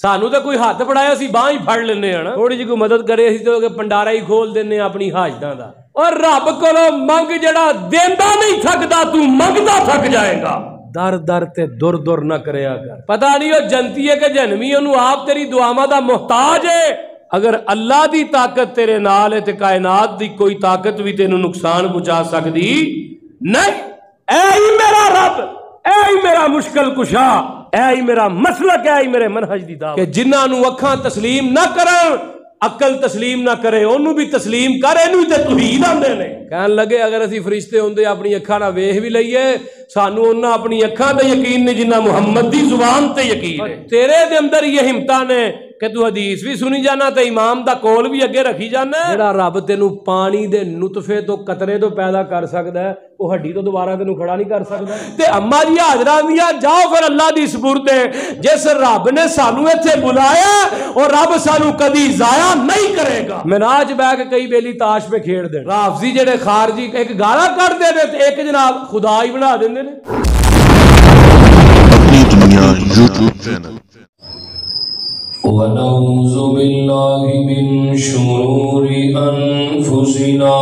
سانو تو کوئی ہاتھ پڑایا سی باہ ہی پھڑ لینے ہیں نا، تھوڑی جی کوئی مدد کرے اسی تو پنڈارا ہی کھول دینے اپنی حاجتاں دا۔ اور رب کولو منگ جڑا دیندا نہیں تھکدا، تو منگدا تھک جائے گا۔ در در تے دور دور نہ کریا کر، پتہ نہیں وہ جنتی ہے کہ جہنمی، انہوں آپ تیری دعاواں دا محتاج ہے۔ اگر اللہ دی طاقت تیرے نال ہے تے کائنات دی کوئی طاقت بھی تینوں نقصان پہنچا سکدی نہیں۔ اے ہی میرا رب، اے ہی میرا مشکل کشا، اے ہی میرا مسلک، اے ہی میرے منہج دی دعوت کہ جنہاں نو اکھاں تسلیم نہ کرن، عقل تسلیم نہ کرے، انہوں بھی تسلیم کرے، انہوں تے توحید آندے نے۔ کہن لگے اگر اسی فرشتے ہوندے اپنی اکھاں نہ ویکھ بھی لئیے، سانو انہاں اپنی اکھاں تے یقین نہیں جنہاں محمد دی زبان تے یقین ہے۔ تیرے دے اندر یہ ہمتاں نے کہ تو حدیث بھی سنی جانا تے امام دا قول بھی اگے رکھی جانا ہے۔ جڑا رب تینوں پانی دے نطفے تو قطرے تو پیدا کر سکدا ہے، وہ ہڈی تو دوبارہ تینوں کھڑا نہیں کر سکدا۔ تے اما جی حاضرہ میاں جاؤ پھر اللہ دی سپرد ہے، جس رب نے سانو ایتھے بلایا اور رب سانو کدی ضائع نہیں کرے گا۔ معراج بہ کے کئی بیلی تاش پہ کھیڑ دے، رافضی جڑے خارجی ایک گالا کٹ دے تے ایک جناب خدا ہی بنا دیندے نے۔ اپنی دنیا یوٹیوب چینل۔ ونعوذ باللہ من شرور انفسنا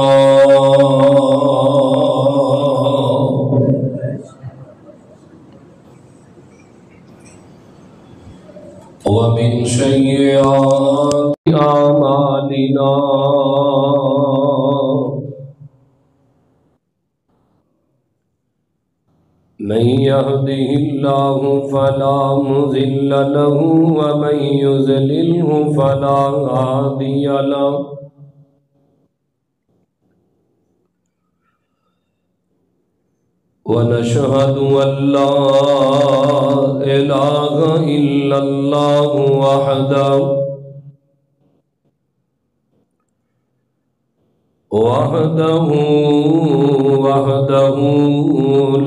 ومن سیئات اعمالنا من يهده الله فلا مضل له ومن يضلله فلا هادي له ونشهد أن لا إله إلا الله وحده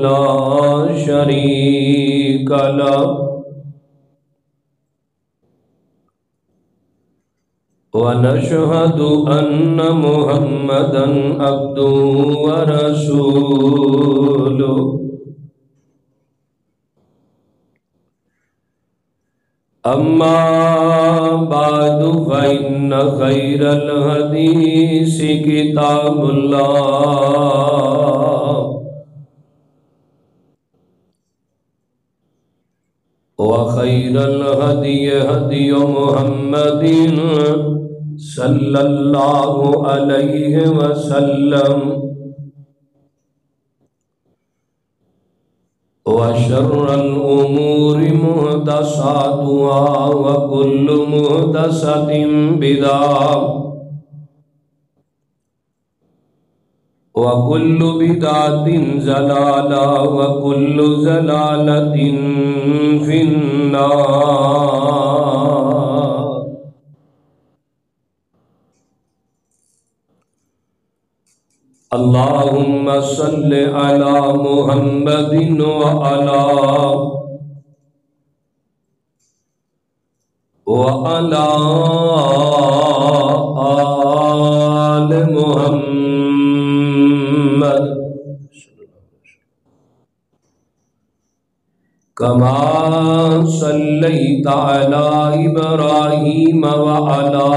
لا شريك له ونشهد أن محمدا عبده ورسوله أما بعد فإن خير الحديث كتاب الله وخير الهدي هدي محمد صلى الله عليه وسلم وشر الأمور محدثاتها وكل محدثة بدعة وكل بدعة ضلالة وكل ضلالة في النار۔ اللهم صل على محمد وعلى آل محمد كما صليت على إبراهيم وعلى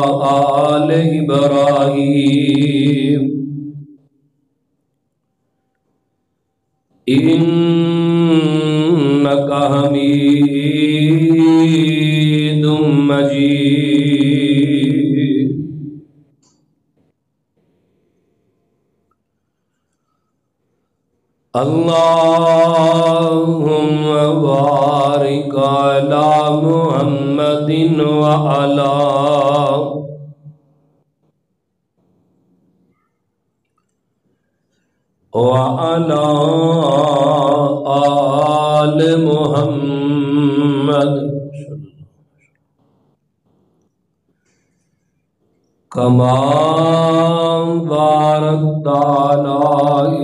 آل إبراهيم إنك حميد مجيد۔ اللهم بارك على محمد وعلى آل محمد كما باركت على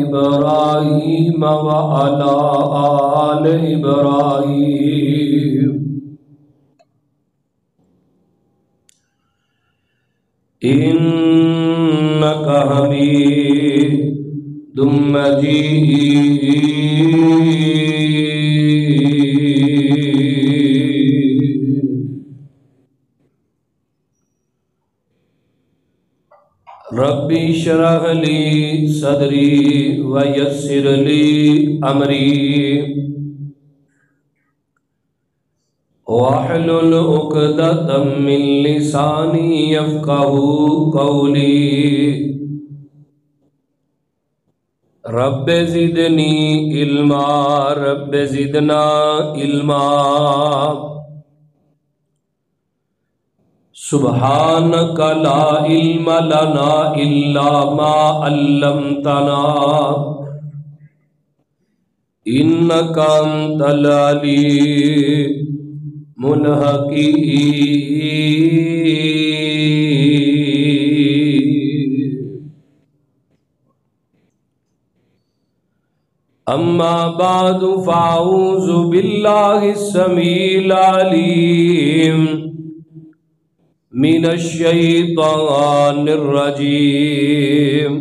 إبراهيم وعلى آل إبراهيم إنك حميد مجيد۔ ربی اشرح لی صدری ویسر لی امری واحلل عقدۃ من لسانی یفقہوا قولی رب زدنی علما رب زدنا علما سبحانک لا علم لنا الا ما علمتنا انک انت العلیم الحکیم اما بعد فاعوذ باللہ السمیع العلیم من الشیطان الرجیم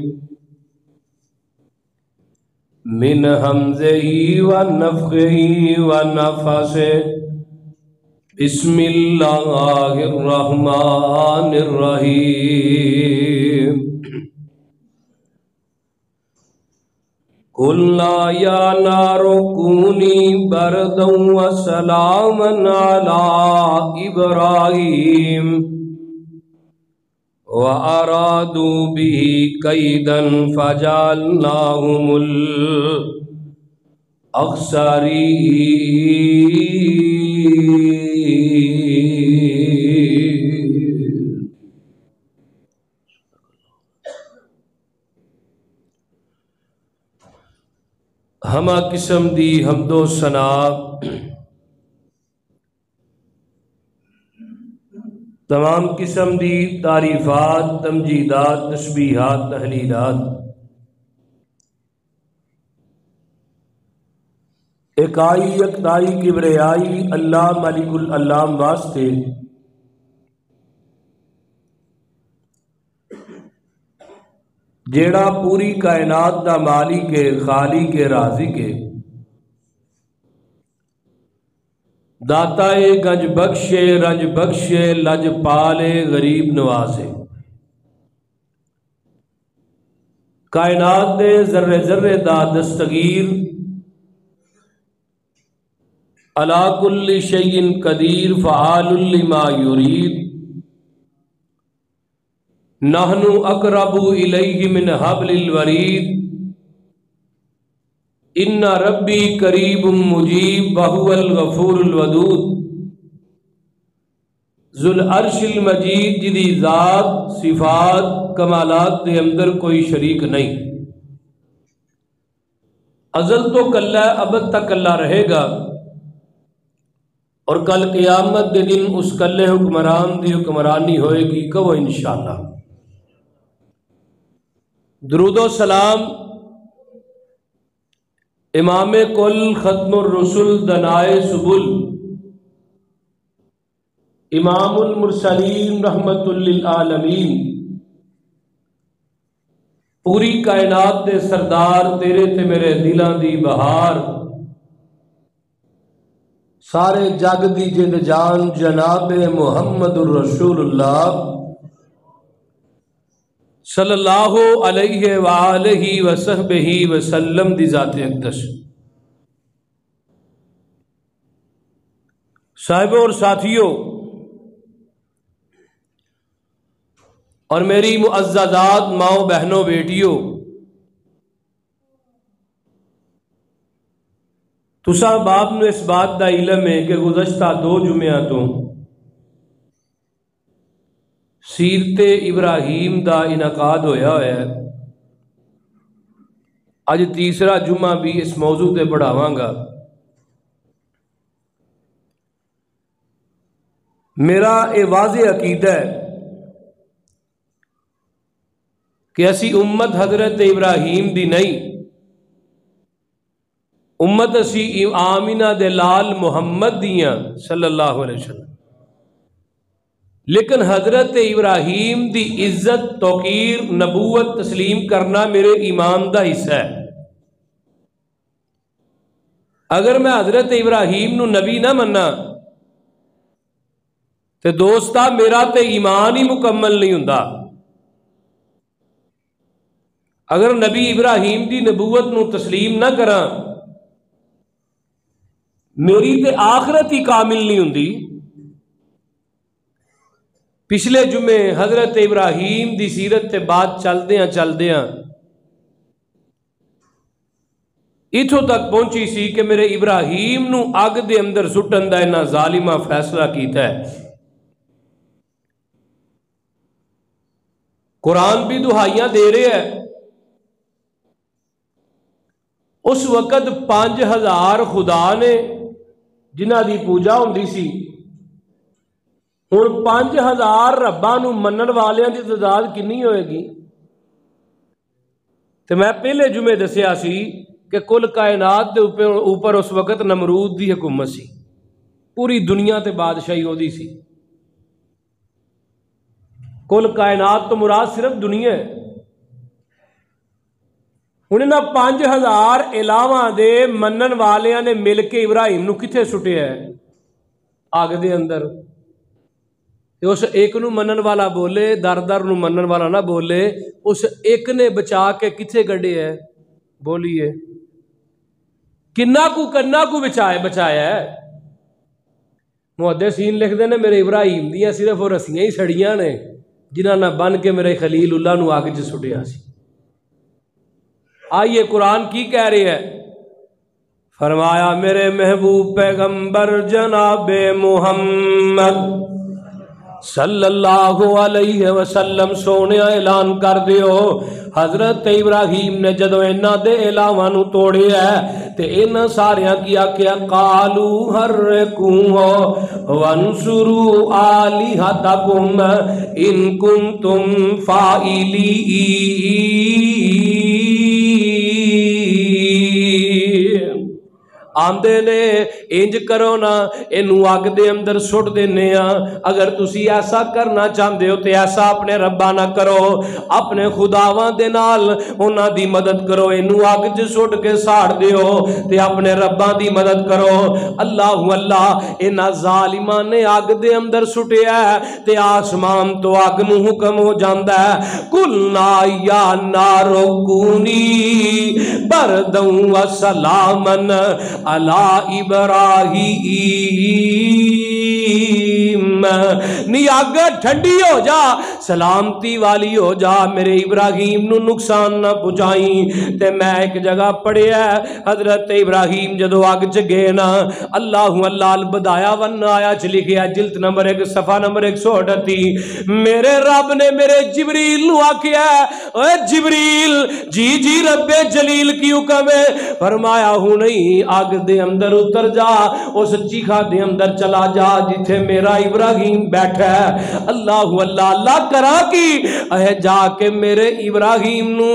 من ہمزہ ونفخہ ونفثہ بسم اللہ الرحمن الرحیم قلنا یا نار کونی بردا وسلاما علی ابراہیم وَأَرَادُوا بِهِ كَيْدًا فَجَعَلْنَاهُمُ الْأَخْسَرِينَ ہمہ قسم دی حمد و ثنا تمام قسم دی تعریفات تمجیدات تسبیحات تحلیلات اکائی یکتائی کبریائی اللہ ملک العلام واسطے جیڑا پوری کائنات دا مالک کے خالق کے رازق کے داتا گنج بخشے رنج بخشے لج پالے غریب نوازے کائنات دے ذرے ذرے دا دستگیر علا کل شیء قدیر فعال لما یرید نحن اقرب الیہ من حبل الورید ان ربی قریب مجیب وہو الغفور الودود ذو العرش المجید جدی ذات صفات کمالات دے اندر کوئی شریک نہیں ازل تو کلہ ابد تک کلہ رہے گا اور کل قیامت دے دن اس کلے حکمران دی حکمرانی ہوئے گی کہو انشاءاللہ درود و سلام امام کل ختم الرسل دنائے سبل امام المرسلین رحمت للعالمین پوری کائنات دے سردار تیرے تے میرے دلاں دی بہار سارے جگ دی جند جان جناب محمد الرسول اللہ صلی اللہ علیہ وآلہ وصحبہ وسلم دی ذات اقدس صاحبوں اور ساتھیوں اور میری معززات ماؤں بہنوں بیٹیوں تسا باپ نے اس بات دا علم ہے کہ گزشتہ 2 جمعہ تو سیرت ابراہیم دا انعقاد ہویا ہے اج تیسرا جمعہ بھی اس موضوع تے پڑھاواں گا میرا یہ واضح عقیدہ ہے کہ اسی امت حضرت ابراہیم دی نہیں امت اسی آمینہ دے لال محمد دیاں صلی اللہ علیہ وسلم لیکن حضرت ابراہیم دی عزت توقیر نبوت تسلیم کرنا میرے ایمان دا حصہ ہے اگر میں حضرت ابراہیم نو نبی نہ مننا تے دوستا میرا تے ایمان ہی مکمل نہیں ہوندا اگر نبی ابراہیم دی نبوت نو تسلیم نہ کراں میری تے آخرت ہی کامل نہیں ہوندی۔ پچھلے جمعے حضرت ابراہیم دی سیرت تے بات چلدیاں اتھوں تک پہنچی سی کہ میرے ابراہیم نو اگ دے اندر سٹن دا انہاں ظالمہ فیصلہ کیتا ہے۔ قرآن بھی دہائیاں دے رہے ہے۔ اس وقت 5000 خدا نے جنہ دی پوجا ہوندی سی، ہن 5000 رباں نو منن والیاں دی تعداد کنی ہوئے گی؟ تو میں پہلے جمعے دسیا سی کہ کل کائنات دے اوپر اس وقت نمرود دی حکومت سی، پوری دنیا تے بادشاہی اودی سی۔ کل کائنات تو مراد صرف دنیا ہے۔ ہن انہاں 5000 علاواں دے منن والیاں نے مل کے ابراہیم نو کتھے سٹیا ہے؟ آگ دے اندر۔ اس ایک نو منن والا بولے، در در نو منن والا نہ بولے، اس ایک نے بچا کے کتھے گڈے ہے؟ بولیے کنا کو بچایا ہے؟ محدثین لکھ دے نے میرے ابراہیم دیاں صرف وہ رسیاں ہی سڑیاں نے جنہاں نہ بن کے میرے خلیل اللہ نو آگ چ سٹیا سی۔ آئیے قرآن کی کہہ رہی ہے، فرمایا میرے محبوب پیغمبر جناب محمد صلی اللہ علیہ وسلم سونے اعلان کر دیو، حضرت ابراہیم نے جدو انہاں دے علاواں نو توڑے ہے تے انہاں ساریاں کیا کیا قالو حرکوہ وانصروا آلہتکم ان کنتم فاعلین۔ آندے نے انج کرو نا اینو اگ دے اندر سٹ دینے ہاں، اگر تسی ایسا کرنا چاہندے ہو تے ایسا اپنے ربا نہ کرو، اپنے خداواں دے نال انہاں دی مدد کرو، اینو اگ چ سٹ کے ساڑ دیو تے اپنے رباں دی مدد کرو۔ اللہ اللہ انہاں ظالماں نے اگ دے اندر سٹیا ہے تے آسمان تو اگ نو حکم ہو جاندا ہے، قلنا یا نار کونی برداً وسلاماً علی ابراہیم، نی آگ ٹھنڈی ہو جا، سلامتی والی ہو جا، میرے ابراہیم نو نقصان نہ پہنچائیں۔ تے میں ایک جگہ پڑھیا ہے حضرت ابراہیم جدو آگ چ گئے نا، اللہ اللہ البدایا ون آیا چ لکھیا جلد نمبر 1 صفحہ نمبر 138، میرے رب نے میرے جبریل نو آکھیا اے جبریل جی جی رب جلیل کی حکم ہے، فرمایا ہوں نہیں آگ دے اندر اتر جا، اس چیخا دے اندر چلا جا جتھے میرا ابراہیم بیٹھا ہے۔ اللہ اللہ اللہ کرا کی اے جا کے میرے ابراہیم نو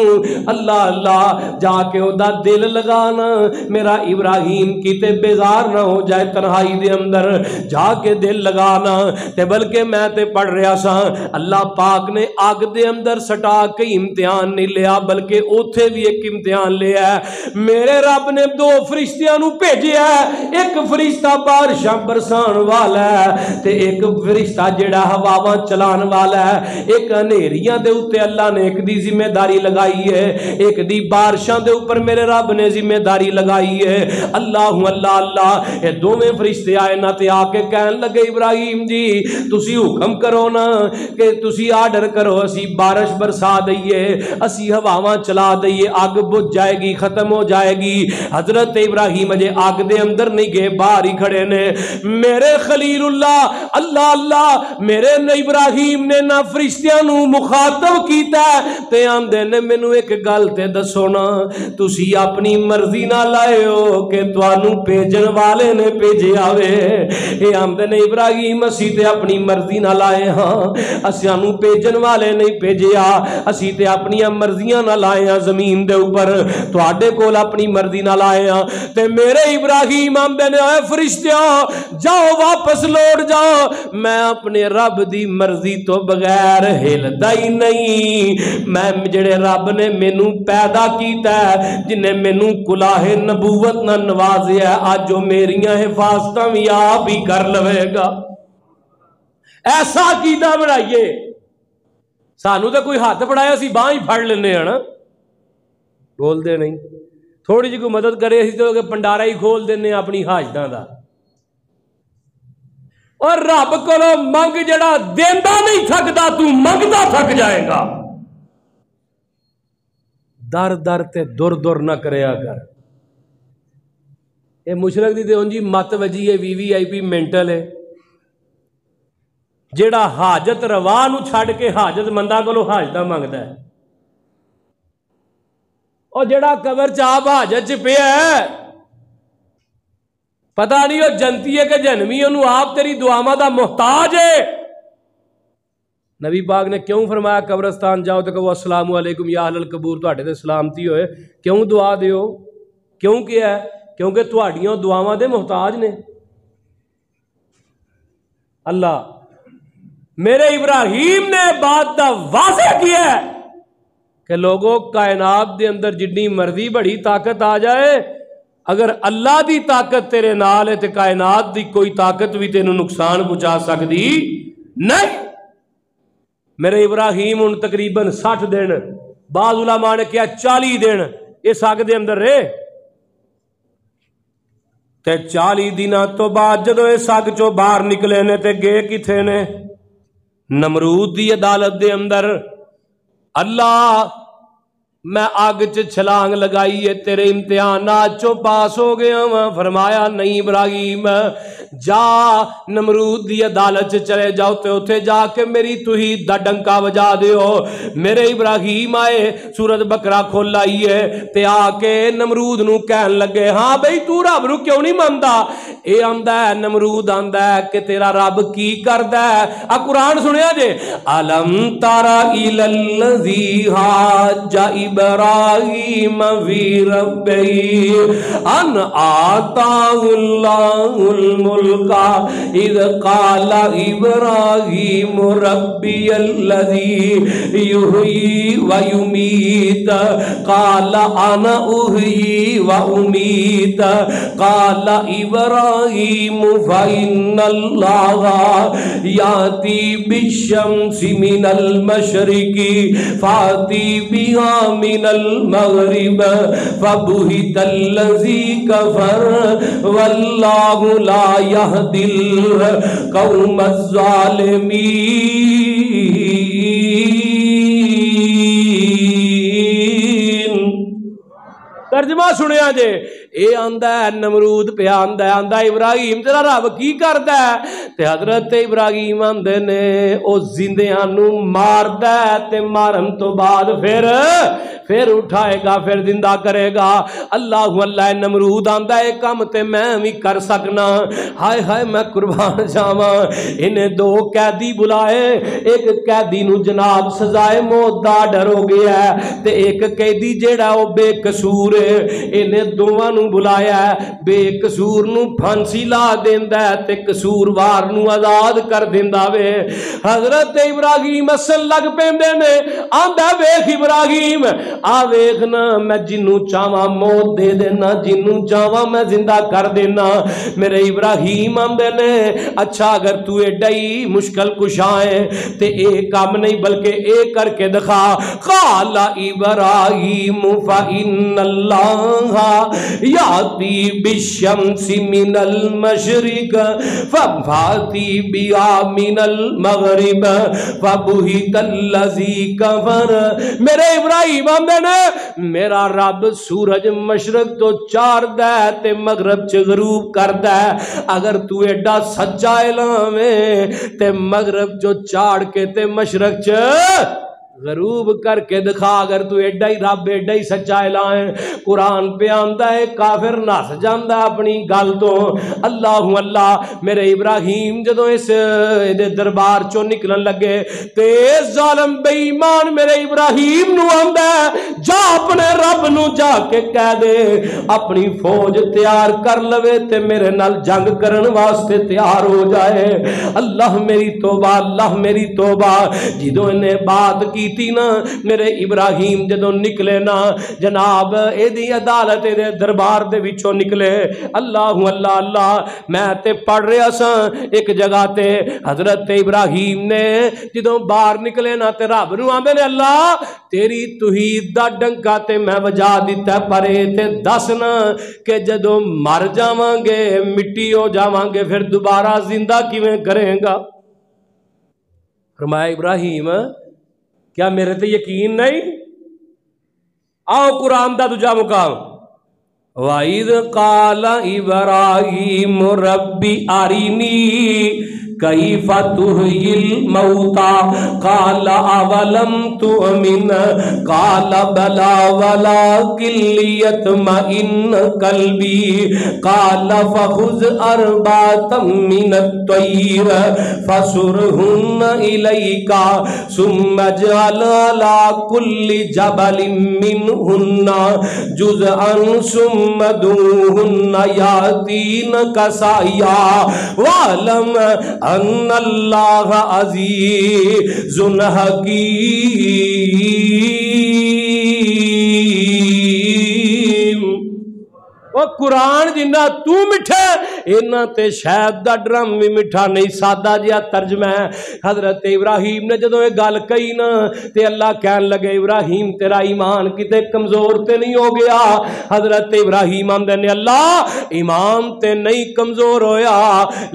اللہ اللہ جا کے او دا دل لگانا، میرا ابراہیم کیتے بیزار نہ ہو جائے تنہائی دے اندر، جا کے دل لگانا۔ تے بلکہ میں تے پڑھ رہا سا اللہ پاک نے آگ دے اندر سٹا کے امتحان نہیں لیا بلکہ اوتھے بھی ایک امتحان لیا ہے۔ میرے رب نے 2 فرشتیاں نو بھیجیا ہے، ایک فرشتہ بارشاں برسان والا ہے تے ایک فرشتہ جڑا ہواواں چلان والا ہے۔ ایک انہیریاں دے اوتے اللہ نے ایک دی ذمہ داری لگائی ہے، ایک دی بارشاں دے اوپر میرے رب نے ذمہ داری لگائی ہے۔ اللہ اللہ اللہ اے دوویں فرشتے آئے نہ تے آ کے کہن لگے ابراہیم جی تسی حکم کرو نا کہ تسی آرڈر کرو اسی بارش برسا دئیے، اسی ہواواں چلا دئیے، آگ بجھ جائے گی، ختم ہو جائے گی۔ حضرت ابراہیم اجے آگ دے اندر نہیں گئے، باہر ہی کھڑے نے۔ میرے خلیل اللہ اللہ اللہ میرے ابراہیم نے نہ فرشتیاں نو مخاطب کیتا ہے تے آندے نے مینوں ایک گل تے دسو نا، تسی اپنی مرضی نہ لائے ہو کہ توانوں بھیجن والے نے بھیجیا وے؟ اے آندے نے ابراہیم اسی تے اپنی مرضی نہ لائے ہاں، اسانوں بھیجن والے نہیں بھیجیا، اسی تے اپنی مرضیاں نہ لائے ہاں زمین دے اوپر، تواڈے کول اپنی مرضی نہ لائے ہاں۔ تے میرے ابراہیم آندے نے اے فرشتیاں جاؤ واپس لوٹ جاؤ، میں اپنے رب دی مرضی تو بغیر ہلدا ہی نہیں۔ میں جڑے رب نے مینوں پیدا کیتا ہے، جن نے مینوں کلاہ نبوت نہ نوازیا ہے، اج جو میریاں حفاظتاں بھی آپ ہی کر لوے گا۔ ایسا عقیدہ بنائیے، سانو تے کوئی ہاتھ پڑھایا سی باہ ہی پھڑ لینے ہیں نا۔ بول دے نہیں تھوڑی جی کوئی مدد کرے اسی تو کہ پنڈارا ہی کھول دینے اپنی حاجتاں دا اور رب کولو منگ جڑا دیندا نہیں تھکدا تو منگدا تھک جائے گا در در تے دور دور نہ کریا کر اے مشرک دی تے ہن جی مت وجی ہے وی وی آئی پی مینٹل ہے جیڑا حاجت روا نو چھڈ کے حاجت منداں کولو حاجتاں منگدا ہے اور جیڑا قبر چاپ حاجت چ پیا ہے پتہ نہیں وہ جنتی ہے کہ جہنمی انہوں آپ تیری دعاواں دا محتاج ہے نبی پاک نے کیوں فرمایا قبرستان جاؤ تو کہو السلام علیکم یا اہل القبور تواڈے تے سلامتی ہوئے کیوں دعا دیو کیوں کیا ہے کیونکہ تواڈیاں دعاواں دے محتاج نے اللہ میرے ابراہیم نے بات دا واضح کیا ہے کہ لوگوں کائنات دے اندر جتنی مرضی بڑی طاقت آ جائے اگر اللہ دی طاقت تیرے نال ہے تے کائنات دی کوئی طاقت بھی تینوں نقصان پہنچا سکتی نہیں میرے ابراہیم ان تقریباً 60 دن بعض علماء نے کیا 40 دن اس آگ دے اندر رہے تے 40 دنوں تو بعد جدو اس آگ چو باہر نکلے نے تے گئے کتھے نے نمرود دی عدالت دے اندر اللہ میں آگ چھلانگ لگائی ہے تیرے امتحانات چو پاس ہو گیا ہوں فرمایا نہیں ابراہیم جا نمرود دی عدالت چلے جاؤ تے اتھے جا کے میری توحید دا ڈنکا بجا دیو میرے ابراہیم آئے سورت بقرہ کھول لائی ہے تے آ کے نمرود نو کہن لگے ہاں بھئی تو رب نو کیوں نہیں ماندا اے آندا ہے نمرود آندا ہے کہ تیرا رب کی کردا ہے قرآن سنیا جے الم ترى الى الذی حاج ابراہیم فی ربہ ان آتاہ اللہ الملک اذ قال ابراہیم ربی الذی یحیی ویمیت قال انا احیی وامیت قال ابراہیم فإن اللہ یاتی بالشمس من المشرق فاتی بها من المغرب فبہت الذی کفر واللہ لا یہدی القوم الظالمین ترجمہ سنیا جے اے آندا ہے نمرود پہ آندا ہے ابراہیم تیرا رب کی کردا ہے تے حضرت ابراہیم آندے نے او زندیاں نو ماردا ہے تے مارن تو بعد پھر اٹھائے گا پھر زندہ کرے گا اللہ اللہ نمرود آندا ہے کم تے میں بھی کر سکنا ہائے ہائے میں قربان جاواں انہیں 2 قیدی بلائے ایک قیدی نو جناب سزائے موت دا ڈر ہو گیا ہے تے ایک قیدی جیڑا او بے قصور ہے انہیں دوواں نو بلایا ہے بے قصور نو پھانسی لا دیندا ہے تے قصوروار نو آزاد کر دیندا وے حضرت ابراہیم اصل لگ پیندے نے آندا ویکھ ابراہیم آ ویکھنا میں جنوں چاواں موت دے دینا جنوں چاواں میں زندہ کر دینا میرے ابراہیم آندے نے اچھا اگر تو ایڈا ہی مشکل کشا ہے تے اے کام نہیں بلکہ اے کر کے دکھا قال ابراہیم فإن اللہ یاتی بالشمس من المشرق فاتی بها من المغرب فبہت الذی کفر میرے ابراہیم آندے نے میرا رب سورج مشرق تو چار دے تے مغرب چ غروب کردا ہے اگر تو ایڈا سچا اعلان تے مغرب جو چاڑ کے تے مشرق چ غروب کر کے دکھا اگر تو ایڈا ہی رب ایڈا ہی سچا اعلان قرآن پہ آندا ہے کافر نس جاندا اپنی گل تو اللہ اللہ میرے ابراہیم جدوں اس دے دربار چوں نکلن لگے تے ظالم بے ایمان میرے ابراہیم نو آندا ہے جا اپنے رب نو جا کے کہہ دے اپنی فوج تیار کر لوے تے میرے نال جنگ کرن واسطے تیار ہو جائے اللہ میری توبہ جدوں نے بات کی کی نا میرے ابراہیم جدوں نکلے نا جناب ایدی عدالت دے دربار دے وچوں نکلے اللہ اللہ اللہ میں تے پڑھ رہا سا ایک جگہ تے حضرت ابراہیم نے جدوں باہر نکلے نا تے رب نو آندے نے اللہ تیری توحید دا ڈنکا تے میں وجا دیتا پر تے دس نا کہ جدوں مر جاواں گے مٹی ہو جاواں گے پھر دوبارہ زندہ کیویں کریں گا؟ فرمایا ابراہیم کیا میرے تے یقین نہیں؟ آؤ قرآن دا دوجا مقام وَإِذْ قَالَ إِبْرَاهِيمُ رَبِّ أَرِنِي كَيْفَ تُحْيِي الْمَوْتَى قَالَ أَوَلَمْ تُؤْمِنْ قَالَ بَلَى وَلَكِنْ لِيَطْمَئِنَّ قَلْبِي قَالَ فَخُذْ أَرْبَعَةً مِنَ الطَّيْرِ فَصُرْهُنَّ إِلَيْكَ ثُمَّ اجْعَلْ عَلَى كُلِّ جَبَلٍ مِّنْهُنَّ جُزْءًا ثُمَّ ادْعُوهُنَّ يَأْتِينَكَ سَعْيًا وَاعْلَمْ ان اللہ عزیز حکیم۔ وہ قرآن جنہ تو مٹھا اینا تے شاید دا ڈرم بھی مٹھا نہیں، سادہ جیا ترجمہ ہے۔ حضرت ابراہیم نے جدوں یہ گل کہی نا تے اللہ کہن لگے ابراہیم تیرا ایمان کتے کمزور تے نہیں ہو گیا؟ حضرت ابراہیم آندے نے اللہ ایمان تے نہیں کمزور ہویا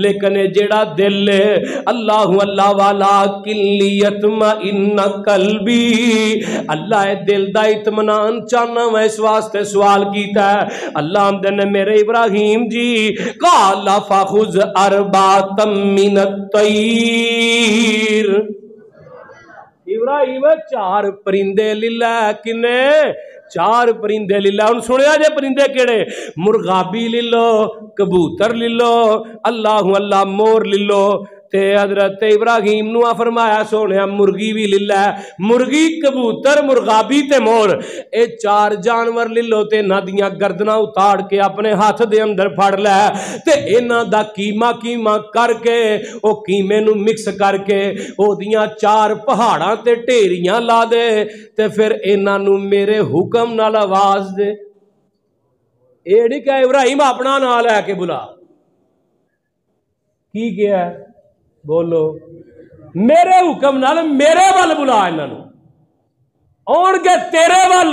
لیکن جیڑا دل ہے اللہ اللہ والا کلی یطمئن قلبی، اللہ دل دا اطمینان چاہنا میں اس واسطے سوال کیتا ہے۔ اللہ نے میرے ابراہیم جی قال فخذ اربعۃ من الطیر، ابراہیم چار پرندے للہ کنے؟ چار پرندے للہ۔ ان سنیا جے پرندے کیڑے؟ مرغابی للو، کبوتر للو، اللہ اللہ مور للو۔ تے حضرت ابراہیم نو فرمایا سونیا مرغی بھی للہ، مرغی کبوتر مرغابی تے مور، اے چار جانور للو تے انہاں دیاں گردناں اتاڑ کے اپنے ہاتھ دے اندر پھڑ لے تے انہاں دا کیما کر کے او کیمے نو مکس کر کے او دیاں چار پہاڑاں تے ڈھیریاں لا دے تے پھر انہاں نو میرے حکم نال آواز دے۔ اے نہیں کہ ابراہیم اپنا نام لے کے بلا، کی کیا ہے بولو؟ میرے حکم نال میرے ول بلا انہوں آن کے تیرے ول،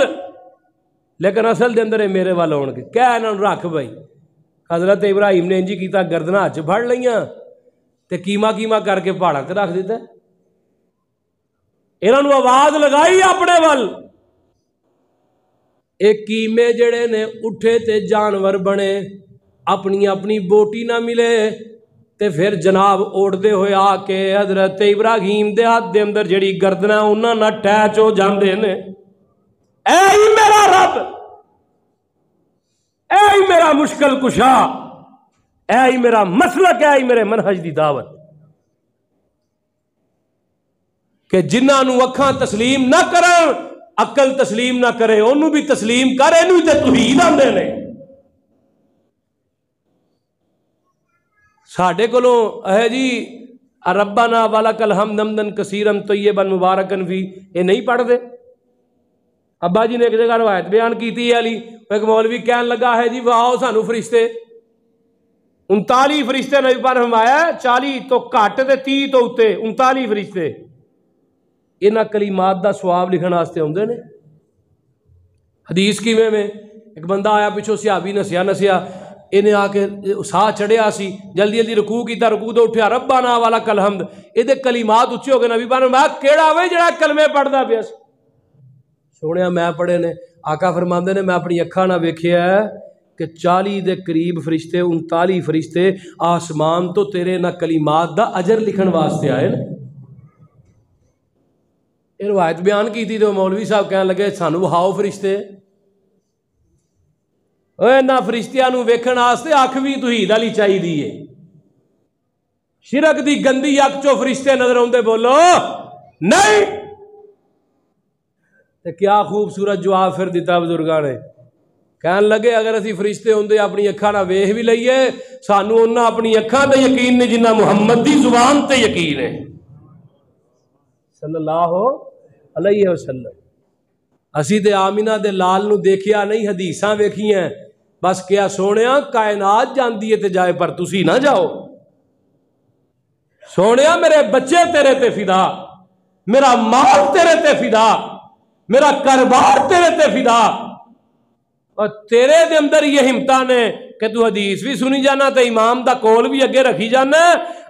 لیکن اصل دے اندر میرے ول آن کے کیا انہوں رکھ بھائی۔ حضرت ابراہیم نے انجی کیتا گردنا ہاتھ پھڑ لیاں تے کیما کر کے پہاڑاں تے رکھ دیتا، انہوں آواز لگائی اپنے ول، ایک کیمے جڑے نے اٹھے تے جانور بنے، اپنی اپنی بوٹی نہ ملے تے پھر جناب اوڑدے ہوئے آ کے حضرت ابراہیم دے ہاتھ دے اندر جڑی گردنا انہاں نہ ٹیچ ہو جاندے نے۔ اے ہی میرا رب، اے ہی میرا مشکل کشا، اے ہی میرا مسلک، اے ہی میرے منہج دی دعوت کہ جنہاں نو اکھاں تسلیم نہ کرن عقل تسلیم نہ کرے انہوں بھی تسلیم کرے، انہوں تے توحید آندے نے۔ ساڈے کولوں ہے جی ربنا ولک الحمد حمدن کثیرا طیبا مبارکا فی، یہ نہیں پڑھ دے؟ ابا جی نے ایک جگہ روایت بیان کیتی ہے علی ایک مولوی کہن لگا ہے جی واؤ سانو فرشتے 39 فرشتے نبی پر فرمایا 40 تو گھٹ تے 30 تو اتے 39 فرشتے انہاں کلمات دا ثواب لکھن واسطے ہوندے نے۔ حدیث کیویں میں ایک بندہ آیا پیچھوں صحابی نسیا انہیں آ کے ساہ چڑھیا سی، جلدی جلدی رکوع کیتا، رکوع تو اٹھیا ربنا ولک الحمد، یہ کلمات اچھے ہو گئے نبی پاک نے میں کیڑا وے جڑا کلمے پڑھدا پیا سی؟ سونے میں پڑھے نے، آقا فرماندے نے میں اپنی اکھاں نال ویکھیا ہے کہ 40 دے قریب فرشتے 39 فرشتے آسمان تو تیرے نہ کلمات دا اجر لکھن واسطے آئے نا۔ یہ روایت بیان کی تھی تو مولوی صاحب کہنے لگے سانو وہاؤ فرشتے، نہ فرشتیاں نو ویکھن واسطے اکھ بھی توحید والی چاہیے، شرک دی گندی اکھ چو فرشتے نظر آندے بولو نہیں؟ تے کیا خوبصورت جواب پھر دیتا بزرگاں نے، کہن لگے اگر اسی فرشتے ہوندے اپنی اکھاں نال ویکھ بھی لئیے سانو انہاں اپنی اکھاں تے یقین نہیں جنہ محمد دی زبان تے یقین ہے صلی اللہ علیہ وسلم. اسی تے آمینہ دے لال نو دیکھیا نہیں، حدیثاں ویکھیاں، بس کیا سونیا کائنات جاندی ہے تے جائے پر تسی نہ جاؤ. سونیا میرے بچے تیرے تے فدا، میرا مال تیرے تے فدا، میرا کاروبار تیرے تے فدا. اور تیرے دے اندر یہ ہمتاں نے کہ تو حدیث بھی سنی جانا تے امام دا کول بھی اگے رکھی جانا.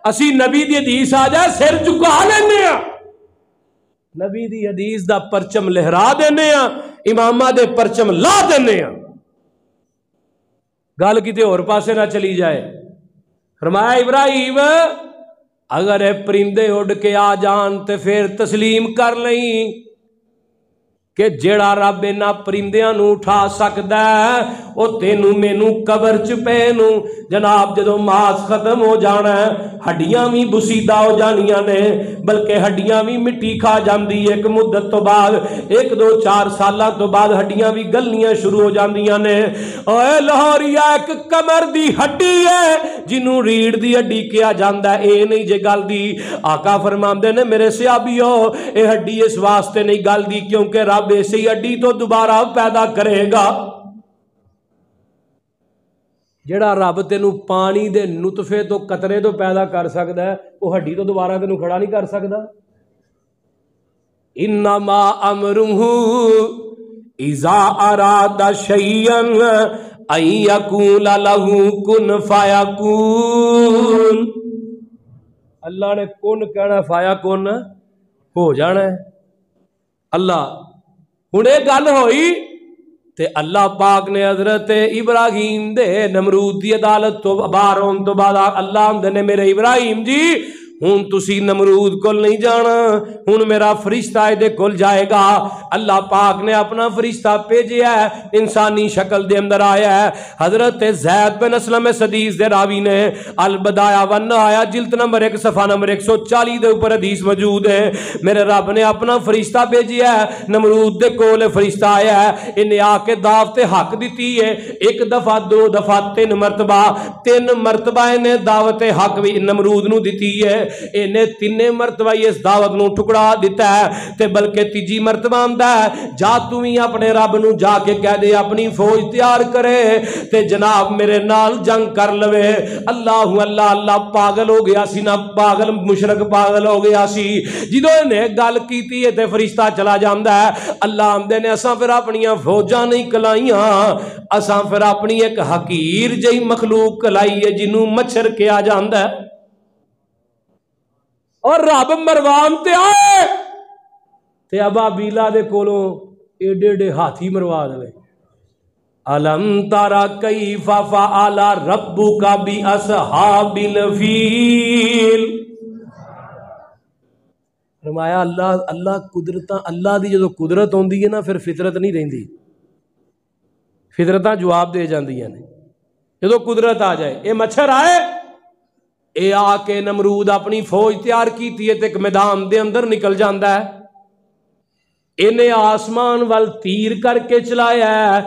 اسی نبی دی حدیث آ جائے سر جھکا لینے ہاں، نبی دی حدیث دا پرچم لہرا دینے ہاں، امامہ دے پرچم لا دینے ہاں. گل کتے اور پاسے نہ چلی جائے. فرمایا ابراہیم اگر اے پرندے اڑ کے آ جان تے پھر تسلیم کر لیں کہ جیڑا رب انہاں پرندیاں نو اٹھا سکدا ہے او تینوں مینوں قبر چ پے نو جناب جدوں ماس ختم ہو جانا ہے ہڈیاں بھی بسیدہ ہو جانیاں نے، بلکہ ہڈیاں بھی مٹی کھا جاندی ہے ایک مدت تو بعد، 1-2-4 سالاں تو بعد ہڈیاں بھی گلنیاں شروع ہو جاندیاں نے. اوے لاہوریا ایک کمر دی ہڈی ہے جنوں ریڑھ دی ہڈی کیا جاندا ہے، اے نہیں جے گل دی. آقا فرماندے نے میرے صحابیو اے ہڈی اس واسطے نہیں گل دی کیونکہ رب اسی ہڈی تو دوبارہ پیدا کرے گا. جڑا رب تینوں پانی دے نطفے تو قطرے تو پیدا کر سکدا ہے وہ ہڈی تو دوبارہ تینوں کھڑا نہیں کر سکدا. انما امرہ اذا اراد شیئا ان یقول لہ کن فیکون. اللہ نے کن کہنا فایا کن ہو جانا ہے. اللہ ہن یہ گل ہوئی تے اللہ پاک نے حضرت ابراہیم دے نمرود دی عدالت تو باہر ہون تو بعد اللہ آندے نے میرے ابراہیم جی ہن تسی نمرود کول نہیں جانا، ہن میرا فرشتہ دے کول جائے گا. اللہ پاک نے اپنا فرشتہ بھیجیا ہے، انسانی شکل دے اندر آیا ہے. حضرت زید بن اسلم حدیث دے راوی نے البدایہ والنہایہ جلد نمبر 1 صفحہ نمبر 140 دے اوپر حدیث موجود ہے. میرے رب نے اپنا فرشتہ بھیجیا ہے، نمرود دے کول فرشتہ آیا ہے، انہیں آ کے دعوت حق دیتی ہے. 1 دفعہ 2 دفعہ 3 مرتبہ 3 مرتبہ انہیں دعوت حق بھی نمرود نو دیتی ہے. انہیں 3 مرتبہ اس دعوت نو ٹکڑا دیتا ہے تے بلکہ تیجی مرتبہ آندا ہے جا تو ہی اپنے رب نو جا کے کہہ دے اپنی فوج تیار کرے تے جناب میرے نال جنگ کر لوے. اللہ اللہ اللہ پاگل ہو گیا سی نا، پاگل مشرک پاگل ہو گیا سی. جدوں انہیں گل کیتی ہے تے فرشتہ چلا جاندا ہے. اللہ آندے نے اساں پھر اپنیاں فوجاں نہیں کلائیاں، اساں پھر اپنی ایک حقیر جئی مخلوق کلائی ہے جنوں مچھر کیا جاندا ہے. اور رب مروان تے آئے تے ابا بیلا دے کولوں ایڈے ایڈے ہاتھی مروا دے. الم تارا کیف فعل ربک باصحاب الفیل. فرمایا اللہ قدرتاں اللہ دی جدوں قدرت ہوندی ہے نا پھر فطرت نہیں رہندی، فطرتاں جواب دے جاندیاں نے. جدوں قدرت آ جائے اے مچھر آئے اے آ کے نمرود اپنی فوج تیار کیتی ہے تے ایک میدان دے اندر نکل جاندا ہے. انہیں آسمان وال تیر کر کے چلایا ہے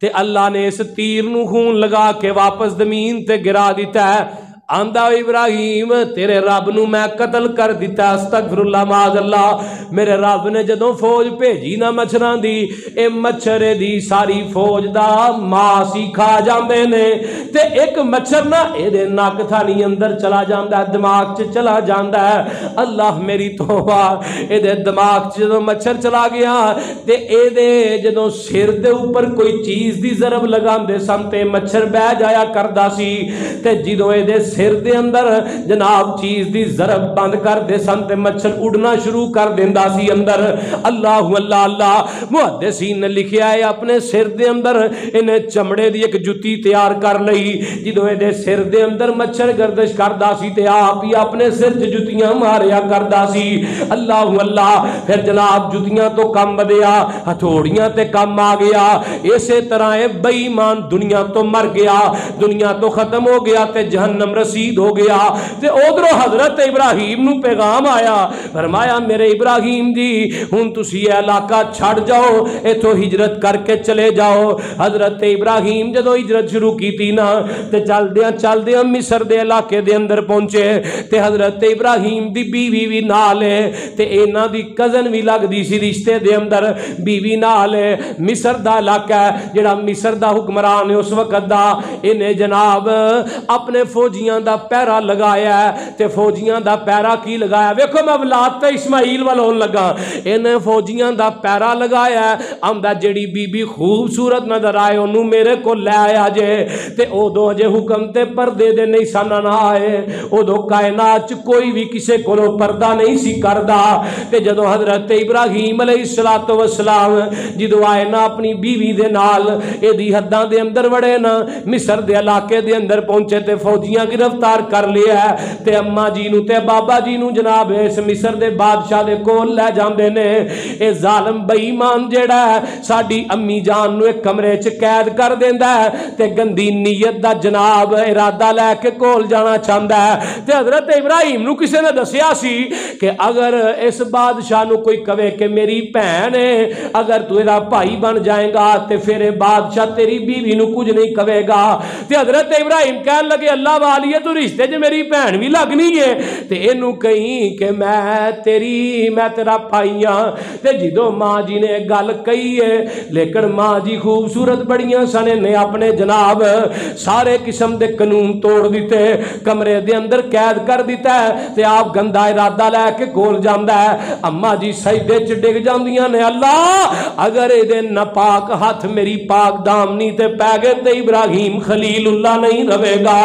تے اللہ نے اس تیر نو خون لگا کے واپس زمین تے گرا دیتا ہے. آندا ابراہیم تیرے رب نو میں قتل کر دیتا، استغفر اللہ معاذ اللہ. میرے رب نے جدوں فوج بھیجی نا مچھراں دی اے مچھر دی ساری فوج دا ماس ہی کھا جاندے نے تے ایک مچھر نا اے دے ناک تھانی اندر چلا جاندا ہے، دماغ چ چلا جاندا ہے. اللہ میری توبہ، اے دے دماغ چ جدوں مچھر چلا گیا تے اے دے جدوں سر دے اوپر کوئی چیز دی ضرب لگاندے سن تے مچھر بہ جایا کردا سی تے جدوں اے دے سر دے اندر جناب چیز دی ضرب بند کر دے سن تے مچھر اڑنا شروع کر دیندا سی اندر. اللہ اللہ اللہ. محدثین نے لکھیا ہے اپنے سر دے اندر انہیں چمڑے دی ایک جُتی تیار کر لئی، جدوں اے دے سر دے اندر مچھر گردش کردا سی تے آپ ہی اپنے سر تے جُتیاں ماریا کردا سی. اللہ اللہ. پھر جناب جُتیاں تو کم بدیا، ہتھوڑیاں تے کم آ گیا. اسی طرح اے بے ایمان دنیا تو مر گیا، دنیا تو ختم ہو گیا تے جہنم رسید ہو گیا تے ادھروں حضرت ابراہیم نو پیغام آیا فرمایا میرے ابراہیم جی ہن تسی یہ علاقہ چھڑ جاؤ ایتھوں ہجرت کر کے چلے جاؤ حضرت ابراہیم جدو ہجرت شروع کی تھی نا تے چل دیاں مصر دے علاقے دے اندر پہنچے تے حضرت ابراہیم دی بیوی بھی نال ہے تے اینا دی کزن بھی لگ دی سی رشتے دے اندر بیوی نال ہے مصر دا علاقہ ہے جڑا مصر دا حکمران ہے اس وقت دا انہیں جناب اپنے فوجیاں دا پیرا لگایا ہے تے فوجیاں دا پیرا کی لگایا ویکھو میں اولاد تے اسماعیل والوں لگا انہیں فوجیاں دا پیرا لگایا ہے آمدہ جڑی بی بی خوبصورت نظر آئے انہوں میرے کو لے آیا جے تے او دو جے حکم تے پردے دے نہیں سانا نہ آئے او دو کائنات کوئی بھی کسے کو پردہ نہیں سی کردہ تے جدو حضرت ابراہیم علیہ السلام جدو آئے نا اپنی بیوی دے نال اے دی حداں دے اندر وڑے نا مصر دے علاقے دے اندر پہنچے تے فوجیاں گرفتار کر لیا ہے تے اماں جی نو تے بابا جی نو جناب اس مصر دے بادشاہ دے کول لے جاندے نے اے ظالم بے ایمان جیڑا ہے ساڈی امی جان نو ایک کمرے چ قید کر دیندا ہے تے گندی نیت دا جناب ارادہ لے کے کول جانا چاہندا ہے تے حضرت ابراہیم نو کسے نے دسیا سی کہ اگر اس بادشاہ نو کوئی کہے کہ میری بہن ہے اگر تو ایرا بھائی بن جائے گا تے پھر بادشاہ تیری بیوی نو کچھ نہیں کہے گا تے حضرت ابراہیم کہنے لگے اللہ والی ہے تو رشتے جو میری بہن بھی لگنی ہے تے اینو کہیں کہ میں تیرا بھائی ہاں تے جدو ماں جی نے گل کہی ہے لیکن ماں جی خوبصورت بڑیاں سنے نے اپنے جناب سارے قسم دے قانون توڑ دیتے کمرے دے اندر قید کر دیتا ہے تے آپ گندا ارادہ لے کے کول جاندا ہے اما جی سجدے چ ڈگ جاندیاں نے اللہ اگر اے دے ناپاک ہاتھ میری پاک دامنی تے پے گئے تے ابراہیم خلیل اللہ نہیں رہے گا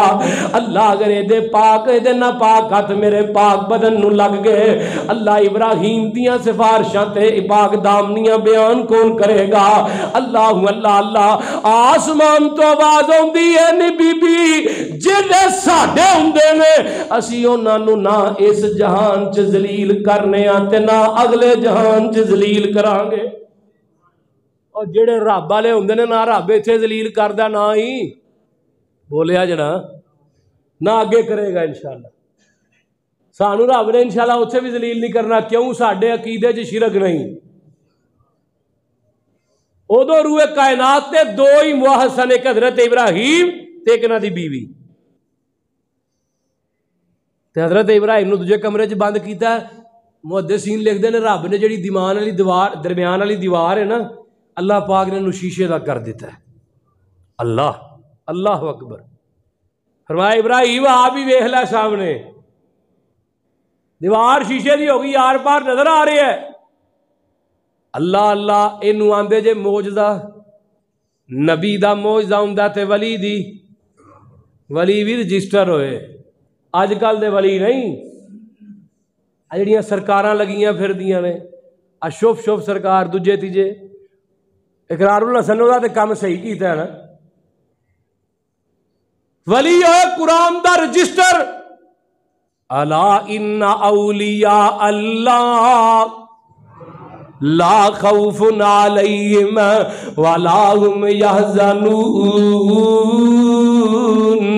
اللہ اگر اے دے پاک اے دے ناپاک ہاتھ میرے پاک بدن نو لگ گئے اللہ ابراہیم دیاں سفارشاں تے پاک دامنیاں بیان کون کرے گا اللہ اللہ اللہ آسمان تو آواز ہوندی ہے نی بی بی جڑے ساڈے ہوندے نے اسی انہاں نو نہ اس جہان چ ذلیل کرنے آ تے نہ اگلے جہان چ ذلیل کران گے اور جڑے رب والے ہوندے نے نہ رب ایتھے ذلیل کردا نہ ہی بولیا جڑا نہ آگے کرے گا انشاءاللہ سانو رب نے انشاءاللہ اتھے بھی ذلیل نہیں کرنا کیوں ساڈے عقیدے چ شرک نہیں ادو روئے کائنات تے دو ہی محسن ایک حضرت ابراہیم تے ایک انہاں دی بیوی تے حضرت ابراہیم نو دوجے کمرے چ بند کیتا ہے محدثین لکھ دے نے رب نے جڑی دیوان والی دیوار درمیان والی دیوار ہے نا اللہ پاک نے شیشے دا کر دیتا ہے اللہ اللہ اکبر فرمایا ابراہیم آپ بھی ویکھ لے سامنے دیوار شیشے دی ہوگی یار پار نظر آ رہی ہے اللہ اللہ اینو آندے جے موجزہ نبی دا موجزہ ہوندا تے ولی دی ولی بھی رجسٹر ہوئے آج کل دے ولی نہیں جڑیاں سرکاراں لگیاں پھر دیاں نے شوف شوف سرکار دوجے تیجے اقرار الحسن دا تے کام صحیح کیتا ہے نا ولی ہے قرآن دا رجسٹر الا ان اولیاء اللہ لا خوف علیہم ولا هم یحزنون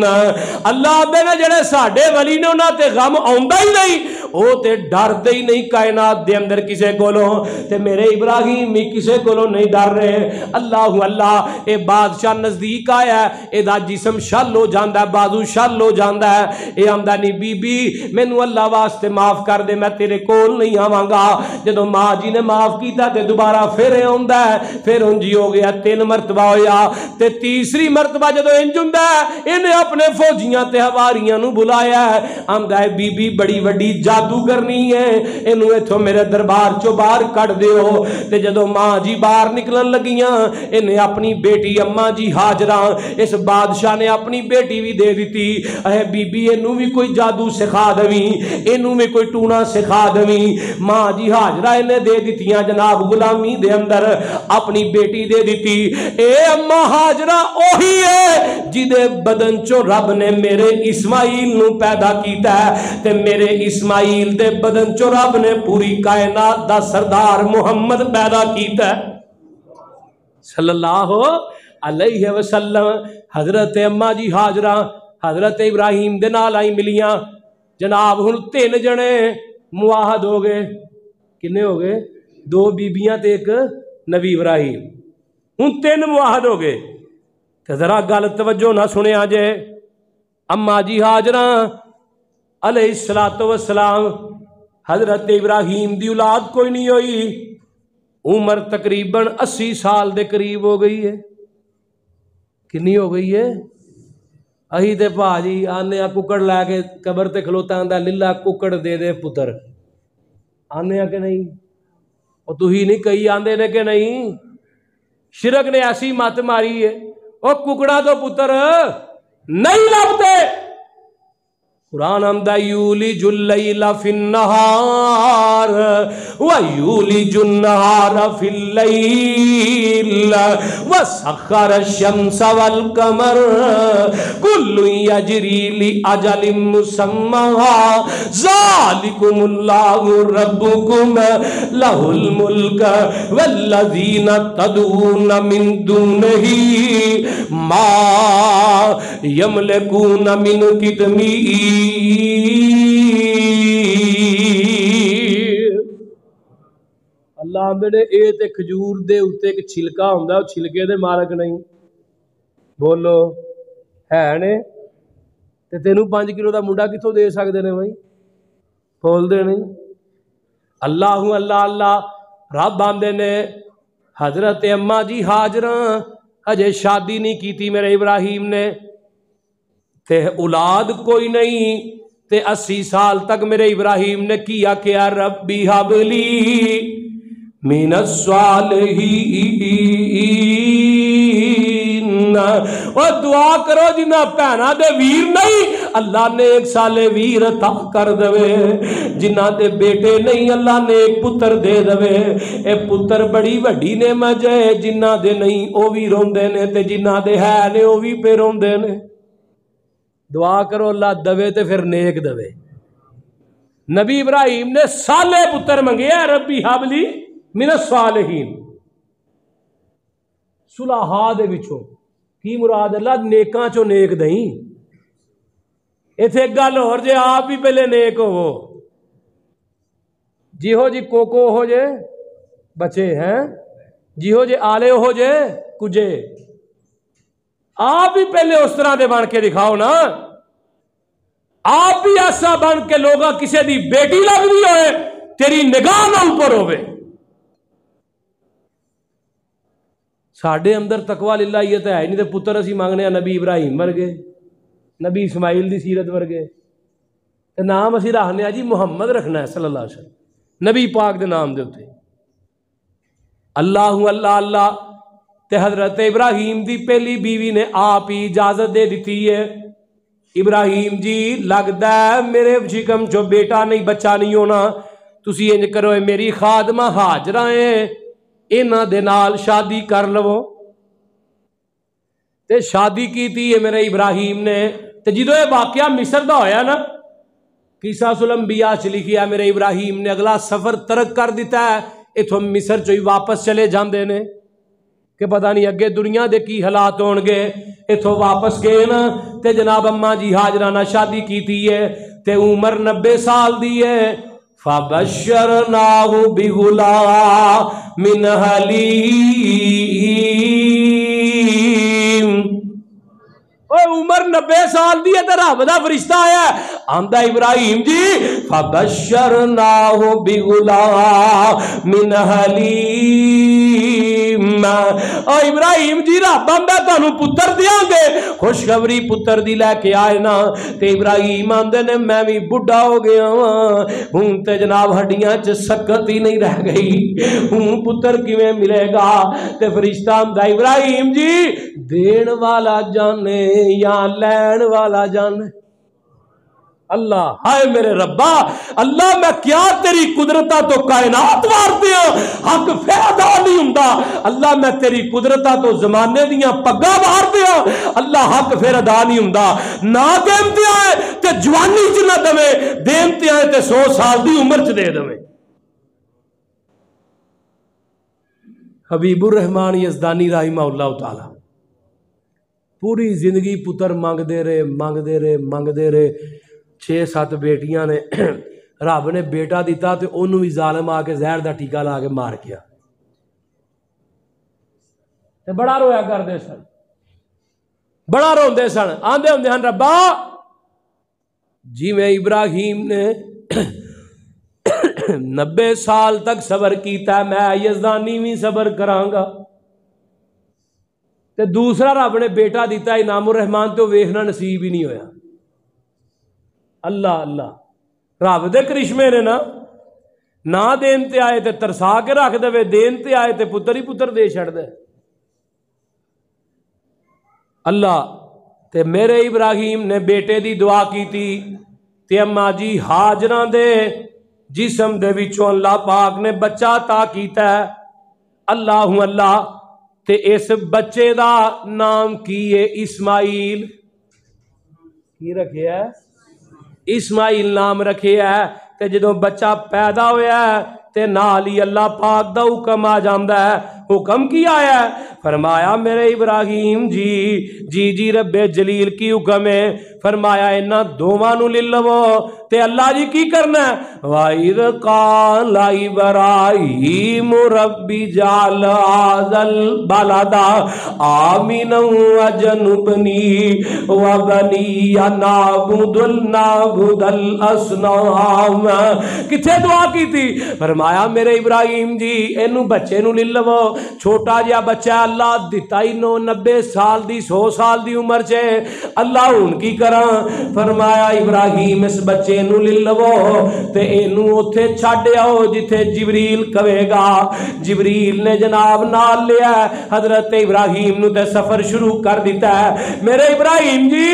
اللہ دے نے جڑے ساڈے ولی نے انہاں تے غم آوندا ہی نہیں او تے ڈردے ہی نہیں کائنات دے اندر کسے کولوں تے میرے ابراہیم بھی کسے کولوں نہیں ڈر رہے اللہ اللہ اے بادشاہ نزدیک آیا ہے اے دا جسم شل ہو جاندا ہے بازو شل ہو جاندا ہے اے آندا نہیں بی بی مینوں اللہ واسطے معاف کر دے میں تیرے کول نہیں آواں گا جدوں ماں جی نے معاف کیتا تے دوبارہ پھر ہوندا ہے پھر انج ہو گیا 3 مرتبہ ہویا تے تیسری مرتبہ جدوں انج ہوندا ہے انہیں اپنے فوجیاں تے حواریاں نو بلایا ہے آندا ہے بی بی بڑی وڈی جادو کرنی ہے اینو ایتھوں میرے دربار چوں باہر کڈ دیو تے جدوں ماں جی باہر نکلن لگیاں انہیں اپنی بیٹی اماں جی ہاجرہ اس بادشاہ نے اپنی بیٹی بھی دے دیتی اے بی بی اینو بھی کوئی جادو سکھا دویں اینو بھی کوئی ٹونا سکھا دویں ماں جی ہاجرہ انہیں دے دیتیاں جناب غلامی دے اندر اپنی بیٹی دے دیتی اے اماں ہاجرہ اوہی ہے جدے بدن چو رب نے میرے اسماعیل نو پیدا کیتا ہے تے میرے اسماعیل دے بدن چو رب نے پوری کائنات دا سردار محمد پیدا کیتا ہے صلی اللہ علیہ وسلم حضرت اماں جی ہاجرہ حضرت ابراہیم دے نال آئی ملیاں جناب ہن 3 جنے معاہد ہو گئے کنے ہو گئے 2 بیبیاں تے ایک نبی ابراہیم ہن 3 معاہد ہو گئے تے ذرا گل توجہ نہ سنیا جے اما جی ہاجرہ علیہ السلام حضرت ابراہیم دی اولاد کوئی نہیں ہوئی عمر تقریباً 80 سال دے قریب ہو گئی ہے کنی ہو گئی ہے اہی تے بھاجی آنے ککڑ لے کے قبر تے کھلوتا آندا للہ ککڑ دے دے پتر آنے کہ نہیں اور تو ہی نہیں کہی آندے نے کہ نہیں شرک نے ایسی مت ماری ہے او ککڑا تو پتر نہیں لبتے قرآن ہمدہ یولج اللیل فی النہار ویولج النہار فی اللیل وسخر الشمس والقمر کل یجری لأجل مسمى ذالکم اللہ ربکم لہ الملک والذین تدعون من دونہ ما یملکون من قطمیر اللہ آمدے نے اے تے کھجور دے اتے ایک چھلکا ہوندا ہے چھلکے دے مالک نہیں بولو ہے نے تے تینوں 5 کلو دا منڈا کتھوں دے سکدے نے بھائی بول دے نہیں اللہ اللہ اللہ رب آمدے نے حضرت اما جی ہاجرہ اجے شادی نہیں کیتی میرے ابراہیم نے تے اولاد کوئی نہیں تے 80 سال تک میرے ابراہیم نے کیا ربی حب لی من الصالحین اور دعا کرو جنہ پہنا دے ویر نہیں اللہ نے ایک سالے ویر عطا کر دوے جنہ دے بیٹے نہیں اللہ نے ایک پتر دے دوے اے پتر بڑی وڈی نعمت ہے جنہ دے نہیں او بھی روندے نے تے جنہ دے ہے نے او بھی پہ روندے نے دعا کرو اللہ دوے تے پھر نیک دوے نبی ابراہیم نے سالے پتر منگے ربی حبلی من الصالحین صلحاء دے وچوں کی مراد اللہ نیکاں چو نیک دہیں ایتھے گل اور جے آپ بھی پہلے نیک ہو جی ہو جی کوکو ہو جے بچے ہیں جی ہو جے آلے ہو جے کجے آپ بھی پہلے اس طرح دے بن کے دکھاؤ نا آپ بھی ایسا بن کے لوگا کسی دی بیٹی لگ بھی ہوئے تیری نگاہ نہ اوپر ہوئے ساڑھے اندر تقوی للہیت ہے نہیں تے پتر اسی مانگنے ہیں نبی ابراہیم ورگے نبی اسماعیل دی سیرت ورگے تے نام اسی رکھنے ہیں جی محمد رکھنا ہے صلی اللہ علیہ وسلم نبی پاک دے نام دے ہوتے اللہ اللہ اللہ تے حضرت ابراہیم دی پہلی بیوی نے آپ ہی اجازت دے دیتی ہے ابراہیم جی لگدا ہے میرے شکم چو بیٹا نہیں بچہ نہیں ہونا تسی انج کرو میری خادمہ ہاجرہ ہیں انہاں دے نال شادی کر لو تے شادی کی تھی ہے میرے ابراہیم نے تے جدو یہ واقعہ مصر دا ہویا نا قصص الانبیاء چ لکھیا میرے ابراہیم نے اگلا سفر ترک کر دیتا ہے اتھوں مصر چو ہی واپس چلے جاندے نے کہ پتہ نہیں اگے دنیا دے کی حالات ہون گے اتھوں واپس گئے نا تے جناب اما جی ہاجرہ نہ شادی کی تھی ہے تے عمر 90 سال دی ہے فبشرناہ بغلام حلیم اوہ عمر 90 سال دی ہے تے رب دا فرشتہ آیا ہے آمدہ ابراہیم جی فبشرناہ بغلام حلیم اور ابراہیم جی رب آمدہ تانوں پتر دیاں گے خوشخبری پتر دی لے کے آئے نا تے ابراہیم آمدے نے میں بھی بڑھا ہو گیا ہوں تے جناب ہڈیاں چ سکت ہی نہیں رہ گئی ہوں پتر کیویں ملے گا تے فرشتہ آمدہ ابراہیم جی دین والا جانے یا لین والا جانے اللہ ہائے میرے ربا اللہ میں کیا تیری قدرتا تو کائنات وارتے ہیں حق فیدا نہیں ہوندا اللہ میں تیری قدرتا تو زمانے دیاں پگا وارتے ہیں اللہ حق فیدا نہیں ہوندا نہ دیمتے آئے تے جوانی چ نہ دوے دیمتے آئے تے 100 سال دی عمر چ دے دوے حبیب الرحمان یزدانی رحمہ اللہ تعالی پوری زندگی پتر منگتے رہے 6-7 بیٹیاں نے رب نے بیٹا دیتا تو انہوں بھی ظالم آ کے زہر دا ٹیکا لا کے مار گیا تے بڑا رویا کرتے سن بڑا روندے سن آندے ہوندے ہن ربا جی میں ابراہیم نے 90 سال تک صبر کیتا میں یزدانی بھی صبر کراں گا تے دوسرا رب نے بیٹا دیتا انعام الرحمان تو ویکھنا نصیب ہی نہیں ہویا اللہ اللہ رب دے کرشمے نے نہ دین تے آئے تے ترسا کے رکھ دے دین تے آئے تے پتر ہی پتر دے چھڑ دے اللہ تے میرے ابراہیم نے بیٹے دی دعا کی تھی تے اماں جی ہاجراں دے جسم دے وچوں اللہ پاک نے بچہ عطا کیتا ہے اللہ تے اس بچے دا نام کی ہے اسماعیل کی رکھے ہے اسماعیل نام رکھے ہے تے جدوں بچہ پیدا ہویا ہے تے نال ہی اللہ پاک دا حکم آ جاندا ہے حکم کیا ہے فرمایا میرے ابراہیم جی رب جلیل کی حکم ہے فرمایا انہاں دوواں نوں لے لو تے اللہ جی کی کرنا ہے وَإِذْ قَالَ إِبْرَاهِيمُ رَبِّ اجْعَلْ هَٰذَا الْبَلَدَ آمِنًا وَاجْنُبْنِي وَبَنِيَّ أَن نَّعْبُدَ الْأَصْنَامَ کتھے دعا کی تھی فرمایا میرے ابراہیم جی اینوں بچے نوں لے لو چھوٹا جہا بچہ اللہ دیتا ہی 90 سال دی 100 سال دی عمر چے اللہ ہن کی کراں فرمایا ابراہیم اس بچے نو لے لو تے اینو اوتھے چھڈ آؤ جتھے جبریل کہے گا جبریل نے جناب نال لیا حضرت ابراہیم نو تے سفر شروع کر دیتا ہے میرے ابراہیم جی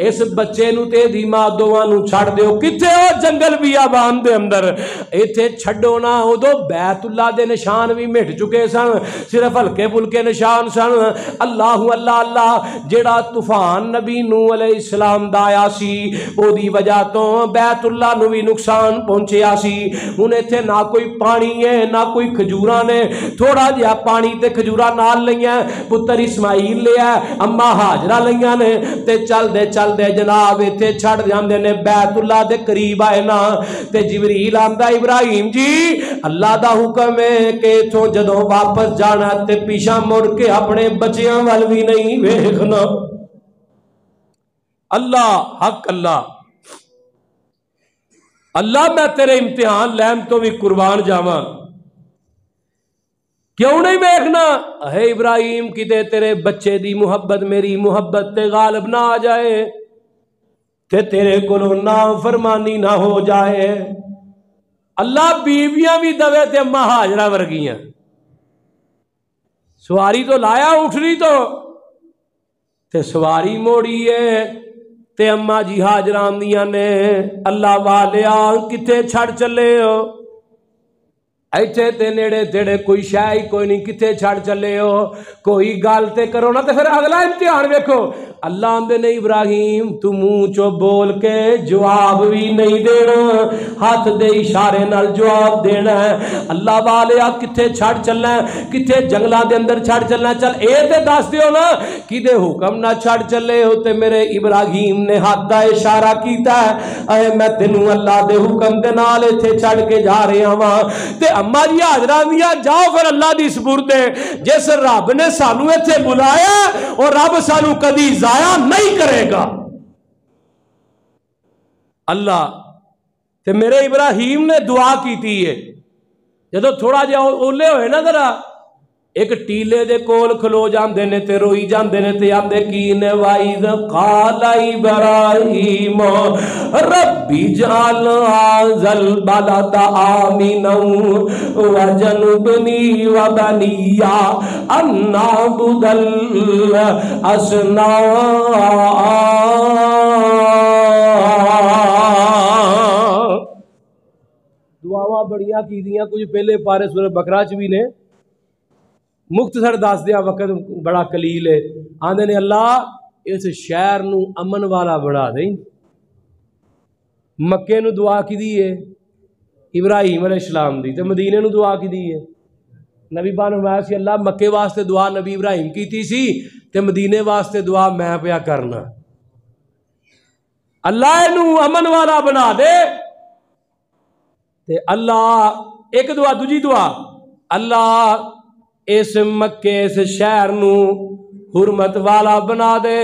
اس بچے نو تے دی ماں دوواں نو چھڈ دیو کتھے او جنگل بیابان دے اندر ایتھے چھڈو نا اودو بیت اللہ دے نشان بھی مٹ چکے سن صرف ہلکے پھلکے نشان سن اللہ جیڑا طوفان نبی نوح علیہ السلام دا آیا سی او دی وجہ تو بیت اللہ نو بھی نقصان پہنچیا سی ہن ایتھے نہ کوئی پانی ہے نہ کوئی کھجوراں نے تھوڑا جہا پانی تے کھجوراں نال لئیاں پتر اسماعیل لیا اما ہاجرہ لئیاں نے تے چل دے جناب ایتھے چھڑ جاندے نے بیت اللہ دے قریب آئے نا تے جبریل آندا ابراہیم جی اللہ دا حکم ہے کہ تو جدوں واپس جانا تے پیچھے مڑ کے اپنے بچیاں وال بھی نہیں ویکھنا اللہ حق اللہ میں تیرے امتحان لیم تو بھی قربان جاواں کیوں نہیں ویکھنا اے ابراہیم کتے تیرے بچے دی محبت میری محبت تے غالب نہ آ جائے تے تیرے کولوں نافرمانی نہ ہو جائے اللہ بیویاں بھی دوے تے اما ہاجرہ ورگیاں سواری تو لایا اٹھنی تو تے سواری موڑی ہے تے اما جی ہاجرہ آندیاں نے اللہ والیا کتے چھڑ چلے ہو ایتھے تے نیڑے تیڑے کوئی شے کوئی نہیں کتے چھڑ چلے ہو کوئی گل تے کرو نا تے پھر اگلا امتحان ویکھو اللہ آندے نے ابراہیم تو منہ چو بول کے جواب بھی نہیں دینا ہاتھ دے اشارے نال جواب دینا ہے اللہ والیا کتے چھڑ چلنا ہے کتے جنگلاں دے اندر چھڑ چلنا ہے چل اے تے دس دیو نا کدے حکم نہ چھڑ چلے ہو تے میرے ابراہیم نے ہاتھ دا اشارہ کیتا ہے اے میں تینوں اللہ دے حکم دے نال ایتھے چھڑ کے جا رہا ہاں تے اما جی حاضرہ دیا جاؤ پھر اللہ دی سپرد جس رب نے سانو ایتھے بلایا اور رب سانو کدی ضائع نہیں کرے گا اللہ تے میرے ابراہیم نے دعا کی تھی ہے جدو تھوڑا جہا اولے ہوئے نا ذرا ایک ٹیلے دے کول کھلو جاندے نے تے روئی جاندے نے تے آندے کی نے وَإِذْ قَالَ إِبْرَاهِيمُ رَبِّ اجْعَلْ هَٰذَا الْبَلَدَ آمِنًا وَاجْنُبْنِي وَبَنِيَّ أَن نَّعْبُدَ الْأَصْنَامَ دعاواں بڑیاں کی دیاں کچھ پہلے پارے سورہ بقرہ چ بھی نے مختصر دس دیا وقت بڑا قلیل ہے آندے نے اللہ اس شہر نو امن والا بنا دیں مکے نو دعا کی دی ہے ابراہیم علیہ السلام دی تے مدینے نو دعا کی دی ہے نبی پاک نے فرمایا سی اللہ مکے واسطے دعا نبی ابراہیم کیتی سی تے مدینے واسطے دعا میں پیا کرنا، اللہ اینو امن والا بنا دے تے اللہ ایک دعا، دوجی دعا اللہ اس مکے اس شہر نو حرمت والا بنا دے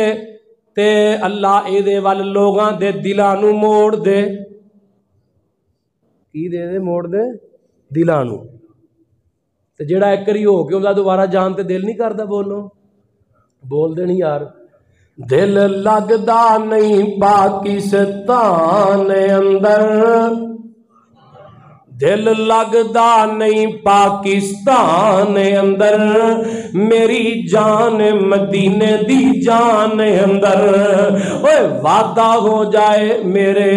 تے اللہ اے دے وال لوگاں دے دلاں نو موڑ دے، کی دے دے موڑ دے دلاں نو، تے جڑا ایک کری ہو کے اندا دوبارہ جان تے دل نہیں کردا، بولو بول دے نہیں یار، دل لگدا نہیں پاکستان اندر، دل لگدا نہیں پاکستان اندر، میری جان مدینے دی جان اندر، اوے وعدہ ہو جائے میرے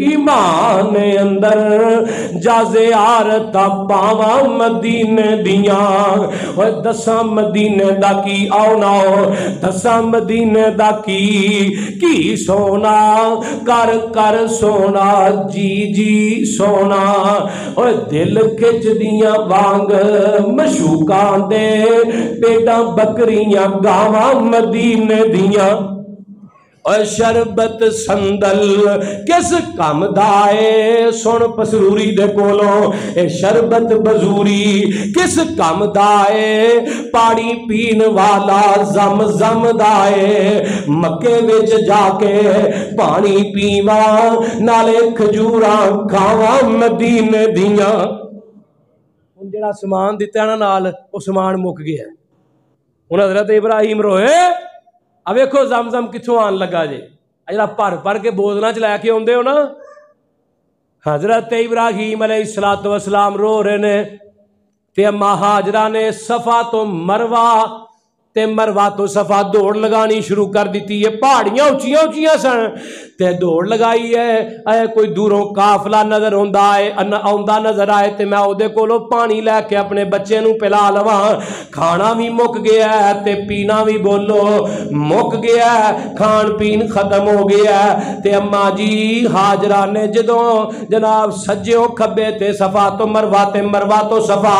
ایمان اندر، جا زیارتاں پاواں مدینے دیاں، اوے دساں مدینے دا کی آؤ نہ دساں مدینے دا کی سونا کر کر سونا جی جی سونا، اور دل کھچ دیاں وانگ مشوقاں دے پیٹاں بکریاں گاواں مدینے دیاں، اور شربت سندل کس کم دائے، سن پسروری دے کولوں اے شربت بزوری کس کم دائے، پانی پین والا زم زم دائے، مکے وچ جا کے پانی پیواں نالے کھجوراں کھاواں مدینے دیاں، ہن جڑا سامان دتا نا نال او سامان مک گیا، ہن حضرت ابراہیم روئے، اب ویکھو زمزم کتھوں آن لگا جے، جڑا بھر بھر کے بوتلاں چ لے کے آندے ہو نا، حضرت ابراہیم علیہ السلام رو رہے نے تے اما ہاجرہ نے صفا تو مروہ تے مروہ تو صفا دوڑ لگانی شروع کر دیتی ہے، پہاڑیاں اونچیاں اونچیاں سن تے دوڑ لگائی ہے، اے کوئی دوروں قافلہ نظر آوندا نظر آئے تے میں او دے کولوں پانی لے کے اپنے بچے نو پلا لواں، کھانا بھی مک گیا ہے تے پینا بھی بولو مک گیا ہے، کھان پین ختم ہو گیا ہے، تے اما جی ہاجرہ نے جدوں جناب سجیوں کھبے تے صفا تو مروہ تے مروہ تو صفا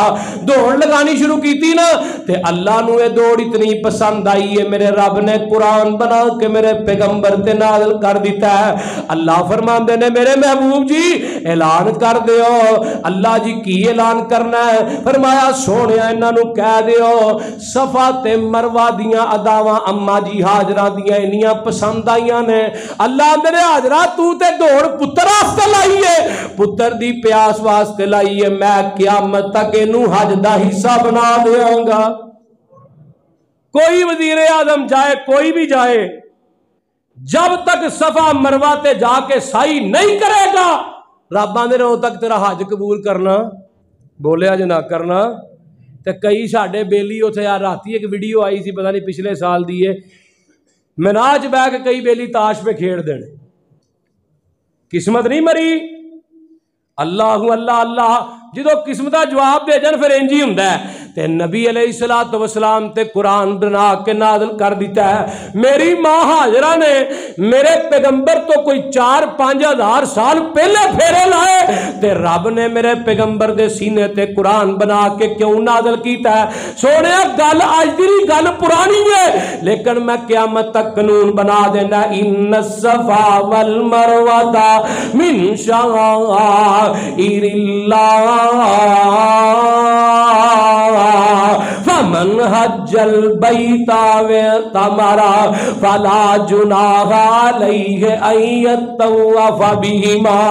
دوڑ لگانی شروع کیتی نا، تے اللہ نو اے دوڑ اتنی پسند آئی ہے، میرے رب نے قرآن بنا کے میرے پیغمبر تے نازل کر دیتا ہے، اللہ فرماندے نے میرے محبوب جی اعلان کر دیو، اللہ جی کی اعلان کرنا ہے، فرمایا سونے انہاں نو کہہ دیو صفا تے مروہ دیاں اداواں اما جی ہاجرہ دیاں انیاں پسند آئیاں نے، اللہ میرے ہاجرہ تو تے دوڑ پتر واسطے لائی ہے، پتر دی پیاس واسطے لائی ہے، میں قیامت تک اینو حج دا حصہ بنا دیاں گا، کوئی وزیر اعظم جائے کوئی بھی جائے جب تک صفا مروہ تے جا کے سائی نہیں کرے گا رب آندے نے تک تیرا حج قبول کرنا، بولیا جو نہ کرنا، تے کئی ساڈے بیلی اوتھے یار راتی ایک ویڈیو آئی سی پتہ نہیں پچھلے سال دی ہے، مناج بہ کے کئی بیلی تاش پہ کھیڑ دینے، قسمت نہیں مری، اللہ اللہ اللہ جدو قسمتہ جواب دے جن پھر انجی ہوندا ہے، تے نبی علیہ السلام تے قرآن بنا کے نازل کر دیتا ہے، میری ماں ہاجرہ نے میرے پیغمبر تو کوئی 4-5 ہزار سال پہلے پھیرے لائے، تے رب نے میرے پیغمبر دے سینے تے قرآن بنا کے کیوں نازل کیتا ہے، سونے گل آج دی گل پرانی ہے لیکن میں قیامت تک قانون بنا دینا، ان الصفا والمروہ من شعائر اللہ فمن حج البیت واعتمر فلا جناح علیہ ان یطوف بہما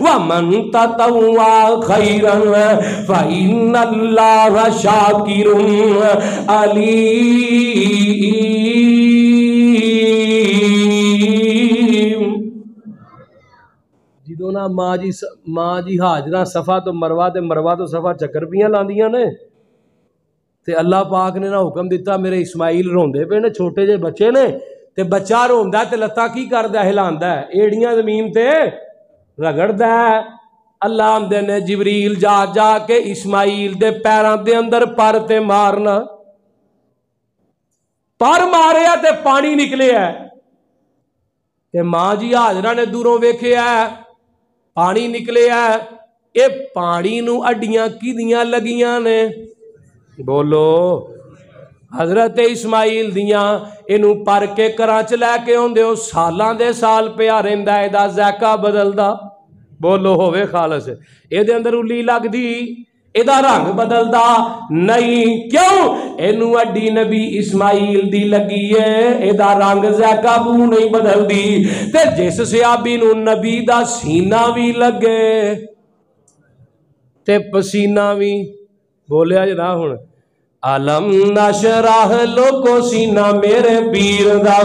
ومن تطوع خیرا فإن اللہ شاکر علیم۔ جدوں نا ماں جی ہاجرہ صفا تو مروہ تے مروہ تو صفا چکر پیاں لاندیاں نے تے اللہ پاک نے نا حکم دیتا، میرے اسماعیل روندے پے نے چھوٹے جے بچے نے تے بچہ روندا تے لتاں کی کردا ہلاندا ہے، ایڑیاں زمین تے رگڑدا ہے، اللہ آندے نے جبریل جا جا کے اسماعیل دے پیراں دے اندر پر تے مارنا، پر ماریا تے پانی نکلیا ہے، تے ماں جی ہاجرہ نے دوروں ویکھیا ہے پانی نکلیا ہے، اے پانی نو اڈیاں کیدیاں لگیاں نے، بولو حضرت اسماعیل دیاں اینو پر کے گھراں چ لے کے آندے ہو سالاں دے سال پیا رہندا ایدا ذائقہ بدلدا بولو ہوے خالص اے دے اندر الی لگدی ایدا رنگ بدلدا نہیں کیوں اینو اڈی نبی اسماعیل دی لگی ہے ایدا رنگ ذائقہ بو نہیں بدلدی تے جس صحابی نو نبی دا سینہ بھی لگے تے پسینہ بھی بولیا جنا ہن علم نشرح لوکو سینہ میرے پیر دا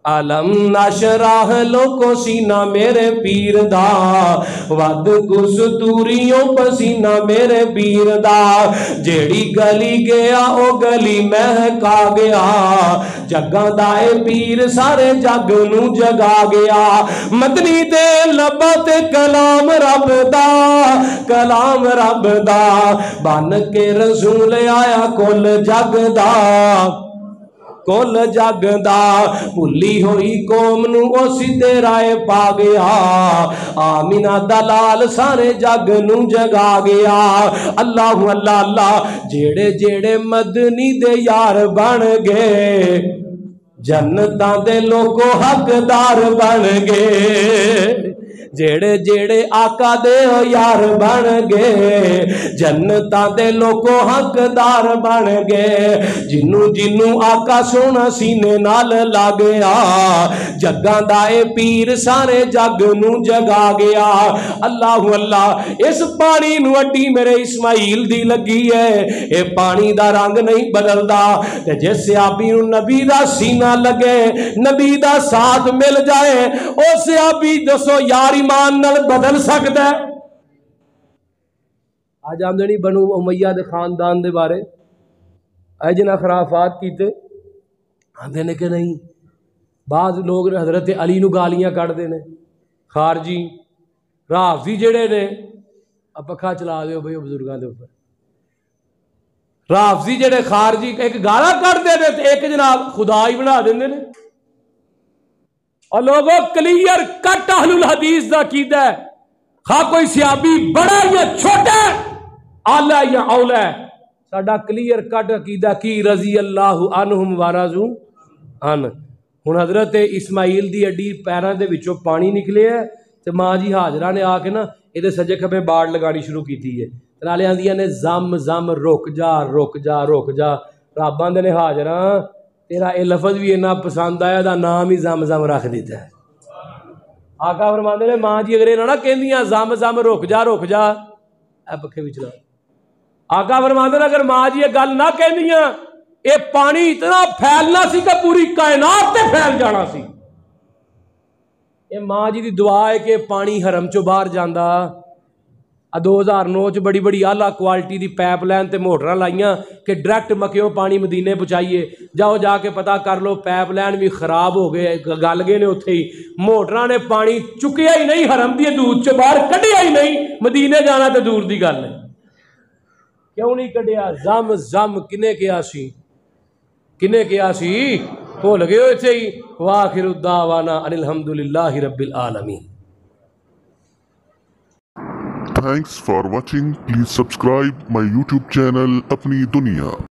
علم نشرح لوکو سینہ میرے پیر دا ود کستوریوں پسینہ میرے پیر دا جیڑی گلی گیا او گلی مہکا گیا جگہ دائے پیر سارے جگ نو جگا گیا مدنی دے لبا تے کلام رب دا بن کے رسول آیا کل جگ دا کل جگ دا بھلی ہوئی قوم نو او سیدھے رائے پا گیا آمینہ دلال سارے جگ نو جگا گیا اللہ اللہ اللہ جیڑے جیڑے مدنی دے یار بن گئے جنتاں دے لوگو حقدار بن گئے جیڑے جیڑے آقا دے یار بن گئے جنتاں دے لوگو حقدار بن گئے جنوں آقا سونا سینے نال لاگیا جگاں دائے پیر سارے جگ نو جگا گیا اللہ اللہ اس پانی نو اڈی میرے اسماعیل دی لگی ہے اے پانی دا رنگ نہیں بدلدا تے جس صحابی نو نبی دا سینہ لگے نبی دا ساتھ مل جائے او صحابی دسو یار ایمان نال بدل سکتا ہے آج آمدے نہیں بنو امیہ دے خاندان دے بارے اے جنہ خرافات کیتے آمدے نے کہ نہیں بعض لوگ نے حضرت علی نو گالیاں کٹ دے نے خارجی رافضی جڑے نے اب پکھا چلا دے ہو بھئی بزرگاں دے اوپر رافضی جڑے خارجی ایک گالا کٹ دے نے ایک جناب خدا ہی بنا دیندے نے اور لوگوں کلیئر کٹ اہل الحدیث دا عقیدہ ہے خواہ کوئی صحابی بڑا یا چھوٹا اعلیٰ یا اولا ہے ساڈا کلیئر کٹ عقیدہ کی رضی اللہ عنہم ورضوا عنہ ہن حضرت اسماعیل دی اڈی پیراں دے وچوں پانی نکلے ہے تے ماں جی حاجرہ نے آ کے نا اے دے سجے کھبے باڑ لگانی شروع کیتی ہے نالے آندیاں نے زم زم رک جا رب آندے نے حاجرہ تیرا اے لفظ بھی اتنا پسند آیا دا نام ہی زم زم رکھ دیتا ہے آقا فرماندے نے ماں جی اگر یہ نہ کہندیاں زم زم رک جا اے پکھے بھی چلا آقا فرماندے نے اگر ماں جی یہ گل نہ کہندیاں اے پانی اتنا پھیلنا سی کہ پوری کائنات تے پھیل جانا سی اے ماں جی دی دعا ہے کہ پانی حرم چوں باہر جاندا 2009 چ بڑی بڑی اعلیٰ کوالٹی دی پائپ لائن تے موٹراں لائیاں کہ ڈائریکٹ مکیوں پانی مدینے پہنچائیے جاؤ جا کے پتہ کر لو پائپ لائن بھی خراب ہو گئے گل گئے نے اتھے ہی موٹراں نے پانی چکیا ہی نہیں حرم دی حدود چ باہر کڈیا ہی نہیں مدینے جانا تے دور دی گل ہے کیوں نہیں کڈیا زم زم کنے کیا سی بھول گئے اتھے ہی واخر الدعوانا ان الحمدللہ رب العالمین Thanks for watching. Please subscribe my YouTube channel Apni Duniya.